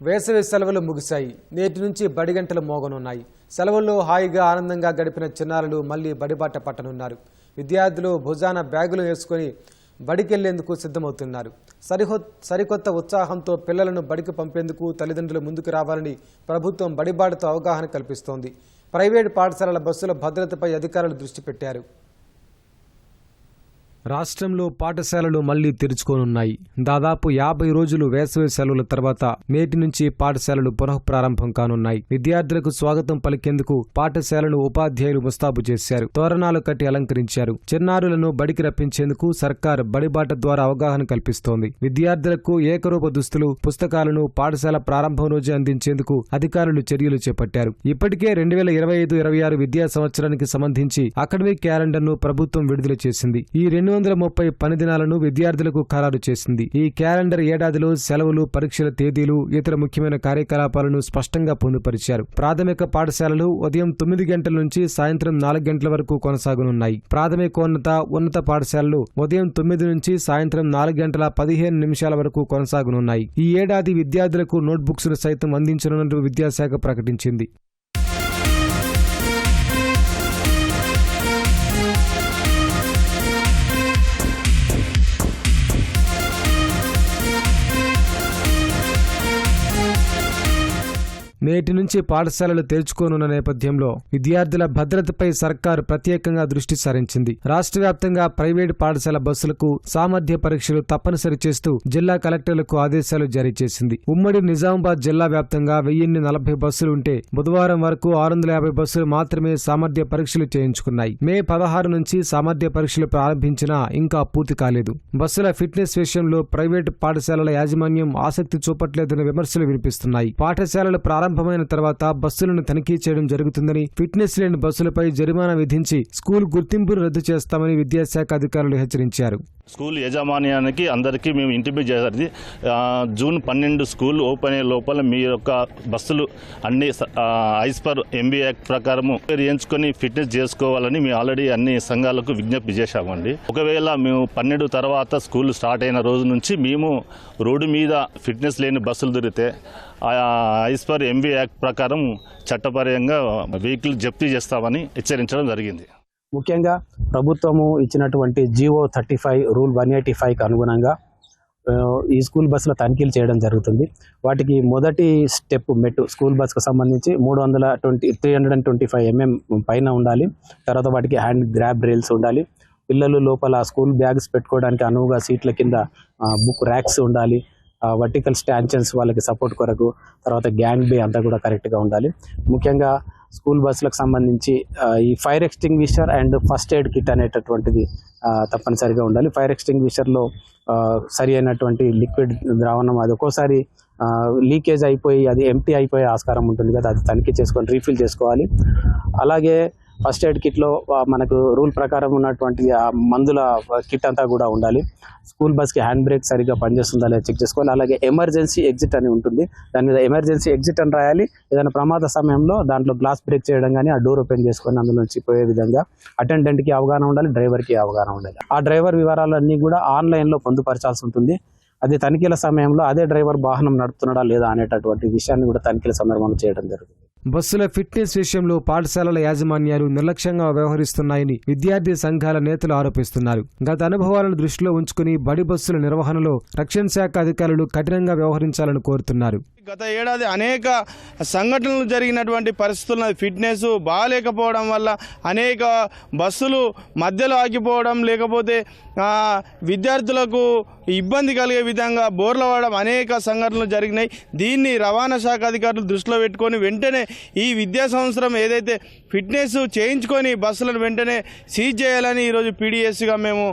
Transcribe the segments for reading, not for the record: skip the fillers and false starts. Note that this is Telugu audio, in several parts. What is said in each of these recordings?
వేసవి సెలవులు ముగిశాయి. నేటి నుంచి బడి గంటలు మోగనున్నాయి. సెలవుల్లో హాయిగా ఆనందంగా గడిపిన చిన్నారులు మళ్లీ బడిబాట పట్టనున్నారు. విద్యార్థులు భుజాన బ్యాగులు వేసుకుని బడికెళ్లేందుకు సిద్ధమవుతున్నారు. సరికొత్త ఉత్సాహంతో పిల్లలను బడికి పంపేందుకు తల్లిదండ్రులు ముందుకు రావాలని ప్రభుత్వం బడిబాటతో అవగాహన కల్పిస్తోంది. ప్రైవేటు పాఠశాలల బస్సుల భద్రతపై అధికారులు దృష్టి పెట్టారు. రాష్ట్రంలో పాఠశాలలు మళ్లీ తెరుచుకోనున్నాయి. దాదాపు 50 రోజులు వేసవి సెలవుల తర్వాత నేటి నుంచి పాఠశాలలు పునఃప్రారంభం కానున్నాయి. విద్యార్థులకు స్వాగతం పలికేందుకు పాఠశాలను ఉపాధ్యాయులు ముస్తాబు చేశారు. తోరణాలు కట్టి అలంకరించారు. చిన్నారులను బడికి రప్పించేందుకు సర్కార్ బడిబాట ద్వారా అవగాహన కల్పిస్తోంది. విద్యార్థులకు ఏకరూప దుస్తులు, పుస్తకాలను పాఠశాల ప్రారంభం రోజే అందించేందుకు అధికారులు చర్యలు చేపట్టారు. ఇప్పటికే 2025-26 విద్యా సంవత్సరానికి సంబంధించి అకాడమిక్ క్యాలెండర్ను ప్రభుత్వం విడుదల చేసింది. ఈ 230 పని దినాలను విద్యార్థులకు ఖరారు చేసింది. ఈ క్యాలెండర్ ఏడాదిలో సెలవులు, పరీక్షల తేదీలు, ఇతర ముఖ్యమైన కార్యకలాపాలను స్పష్టంగా పొందుపరిచారు. ప్రాథమిక పాఠశాలలు ఉదయం 9 గంటల నుంచి సాయంత్రం 4 గంటల వరకు కొనసాగనున్నాయి. ఉన్నత పాఠశాలలు ఉదయం 9 నుంచి సాయంత్రం 4 గంటల 15 నిమిషాల వరకు కొనసాగనున్నాయి. ఈ ఏడాది విద్యార్థులకు నోట్బుక్స్ ను సైతం అందించనున్నట్టు విద్యాశాఖ ప్రకటించింది. నేటి నుంచి పాఠశాలలు తెరుచుకోనున్న నేపథ్యంలో విద్యార్థుల భద్రతపై సర్కారు ప్రత్యేకంగా దృష్టి సారించింది. రాష్ట్ర వ్యాప్తంగా ప్రైవేటు పాఠశాల బస్సులకు సామర్థ్య పరీక్షలు తప్పనిసరి చేస్తూ జిల్లా కలెక్టర్లకు ఆదేశాలు జారీ చేసింది. ఉమ్మడి నిజామాబాద్ జిల్లా వ్యాప్తంగా 1040 బస్సులు ఉంటే బుధవారం వరకు 650 బస్సులు మాత్రమే సామర్థ్య పరీక్షలు చేయించుకున్నాయి. మే 16 నుంచి సామర్థ్య పరీక్షలు ప్రారంభించినా ఇంకా పూర్తి కాలేదు. బస్సుల ఫిట్నెస్ విషయంలో ప్రైవేటు పాఠశాలల యాజమాన్యం ఆసక్తి చూపట్లేదన్న విమర్శలు వినిపిస్తున్నాయి. పాఠశాలలు ప్రారంభమైన తర్వాత బస్సులను తనిఖీ చేయడం జరుగుతుందని, ఫిట్నెస్ లేని బస్సులపై జరిమానా విధించి స్కూల్ గుర్తింపును రద్దు చేస్తామని విద్యాశాఖ అధికారులు హెచ్చరించారు. స్కూల్ యాజమాన్యానికి అందరికీ మేము ఇంటిమేట్ చేయాలి. జూన్ 12 స్కూల్ ఓపెన్ అయ్యే లోపల మీ యొక్క బస్సులు అన్ని ఐస్ పర్ ఎంబీ యాక్ట్ ప్రకారము ఎంచుకొని ఫిట్నెస్ చేసుకోవాలని మేము ఆల్రెడీ అన్ని సంఘాలకు విజ్ఞప్తి చేశామండి. ఒకవేళ మేము 12 తర్వాత స్కూల్ స్టార్ట్ అయిన రోజు నుంచి మేము రోడ్డు మీద ఫిట్నెస్ లేని బస్సులు దొరికితే ఐస్ పర్ ఎంబీ యాక్ట్ ప్రకారం చట్టపరంగా వెహికల్ జప్తీ చేస్తామని హెచ్చరించడం జరిగింది. ముఖ్యంగా ప్రభుత్వము ఇచ్చినటువంటి జీవో 35 రూల్ 185కి అనుగుణంగా ఈ స్కూల్ బస్సుల తనిఖీలు చేయడం జరుగుతుంది. వాటికి మొదటి స్టెప్ మెట్టు స్కూల్ బస్సుకు సంబంధించి 325 mm పైన ఉండాలి. తర్వాత వాటికి హ్యాండ్ గ్రాబ్ రైల్స్ ఉండాలి. పిల్లలు లోపల స్కూల్ బ్యాగ్స్ పెట్టుకోవడానికి అనువుగా సీట్ల కింద బుక్ ర్యాక్స్ ఉండాలి. వర్టికల్ స్టాంచెన్స్ వాళ్ళకి సపోర్ట్ కొరకు, తర్వాత గ్యాంగ్ బే అంతా కూడా కరెక్ట్గా ఉండాలి. ముఖ్యంగా స్కూల్ బస్సులకు సంబంధించి ఈ fire extinguisher and first aid kit అనేటటువంటిది తప్పనిసరిగా ఉండాలి. ఫైర్ ఎక్స్టింగ్విషర్లో సరి అయినటువంటి లిక్విడ్ ద్రావణం అది ఒక్కోసారి లీకేజ్ అయిపోయి అది ఎంటీ అయిపోయే ఆస్కారం ఉంటుంది కదా, అది తనిఖీ చేసుకొని రీఫిల్ చేసుకోవాలి. అలాగే ఫస్ట్ ఎయిడ్ కిట్లో మనకు రూల్ ప్రకారం ఉన్నటువంటి ఆ మందుల కిట్ అంతా కూడా ఉండాలి. స్కూల్ బస్కి హ్యాండ్ బ్రేక్ సరిగ్గా పనిచేస్తుందా లేదా చెక్ చేసుకోవాలి. అలాగే ఎమర్జెన్సీ ఎగ్జిట్ అని ఉంటుంది, దాని మీద ఎమర్జెన్సీ ఎగ్జిట్ అని రాయాలి. ఏదైనా ప్రమాద సమయంలో దాంట్లో గ్లాస్ బ్రేక్ చేయడం కానీ, ఆ డోర్ ఓపెన్ చేసుకొని అందులో నుంచి పోయే విధంగా అటెండెంట్కి అవగాహన ఉండాలి, డ్రైవర్కి అవగాహన ఉండాలి. ఆ డ్రైవర్ వివరాలన్నీ కూడా ఆన్లైన్లో పొందుపరచాల్సి ఉంటుంది. అది తనిఖీల సమయంలో అదే డ్రైవర్ వాహనం నడుపుతున్నాడా లేదా అనేటటువంటి విషయాన్ని కూడా తనిఖీల సందర్భంలో చేయడం జరుగుతుంది. బస్సుల ఫిట్నెస్ విషయంలో పాఠశాలల యాజమాన్యాలు నిర్లక్ష్యంగా వ్యవహరిస్తున్నాయని విద్యార్థి సంఘాల నేతలు ఆరోపిస్తున్నారు. గత అనుభవాలను దృష్టిలో ఉంచుకుని బడి బస్సుల నిర్వహణలో రక్షణ శాఖ అధికారులు కఠినంగా వ్యవహరించాలని కోరుతున్నారు. గత ఏడాది అనేక సంఘటనలు జరిగినటువంటి పరిస్థితుల్లో ఫిట్నెస్ బాగాలేకపోవడం వల్ల అనేక బస్సులు మధ్యలో ఆగిపోవడం, లేకపోతే విద్యార్థులకు ఇబ్బంది కలిగే విధంగా బోర్ల పడడం అనేక సంఘటనలు జరిగినాయి. దీన్ని రవాణా శాఖ అధికారులు దృష్టిలో పెట్టుకొని వెంటనే ఈ విద్యా సంవత్సరం ఏదైతే ఫిట్నెస్ చేయించుకొని బస్సులను వెంటనే సీజ్ చేయాలని ఈరోజు పీడీఎస్గా మేము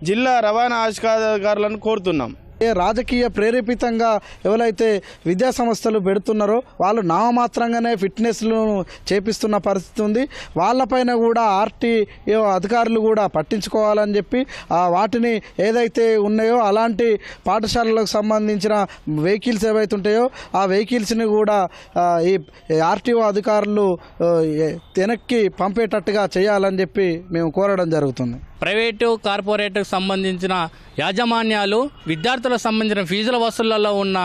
జిల్లా రవాణా అధికారులను కోరుతున్నాం. రాజకీయ ప్రేరేపితంగా ఎవరైతే విద్యా సంస్థలు పెడుతున్నారో వాళ్ళు నామమాత్రంగానే ఫిట్నెస్లను చేపిస్తున్న పరిస్థితి ఉంది. వాళ్ళపైన కూడా ఆర్టీఓ అధికారులు కూడా పట్టించుకోవాలని చెప్పి వాటిని ఏదైతే ఉన్నాయో అలాంటి పాఠశాలలకు సంబంధించిన వెహికల్స్ ఏవైతే ఉంటాయో ఆ వెహికల్స్ని కూడా ఈ ఆర్టీఓ అధికారులు వెనక్కి పంపేటట్టుగా చేయాలని చెప్పి మేము కోరడం జరుగుతుంది. ప్రైవేటు కార్పొరేట్కు సంబంధించిన యాజమాన్యాలు విద్యార్థులకు సంబంధించిన ఫీజుల వసూళ్లలో ఉన్న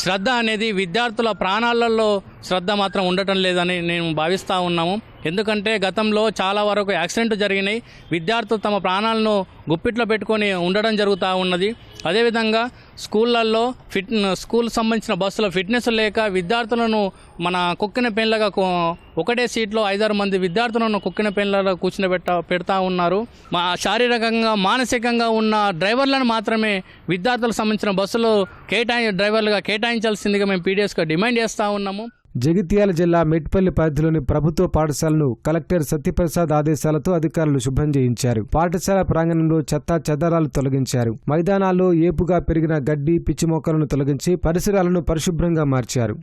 శ్రద్ధ అనేది విద్యార్థుల ప్రాణాలలో శ్రద్ధ మాత్రం ఉండటం లేదని నేను భావిస్తూ ఉన్నాము. ఎందుకంటే గతంలో చాలా వరకు యాక్సిడెంట్ జరిగినాయి. విద్యార్థులు తమ ప్రాణాలను గుప్పిట్లో పెట్టుకొని ఉండడం జరుగుతూ ఉన్నది. అదేవిధంగా స్కూళ్ళల్లో స్కూల్ సంబంధించిన బస్సులో ఫిట్నెస్ లేక విద్యార్థులను మన కుక్కిన పెన్లగా ఒకటే సీట్లో 5-6 మంది విద్యార్థులను కుక్కిన పెన్లలో పెడతా ఉన్నారు. శారీరకంగా మానసికంగా ఉన్న డ్రైవర్లను మాత్రమే విద్యార్థులకు సంబంధించిన బస్సులు డ్రైవర్లుగా కేటాయించాల్సిందిగా మేము పీడిఎస్గా డిమాండ్ చేస్తూ ఉన్నాము. జగిత్యాల జిల్లా మెట్పల్లి పరిధిలోని ప్రభుత్వ పాఠశాలను కలెక్టర్ సత్యప్రసాద్ ఆదేశాలతో అధికారులు శుభ్రం చేయించారు. పాఠశాల ప్రాంగణంలో చెత్తా చెదారాలు తొలగించారు. మైదానాల్లో ఏపుగా పెరిగిన గడ్డి, పిచ్చి మొక్కలను తొలగించి పరిసరాలను పరిశుభ్రంగా మార్చారు.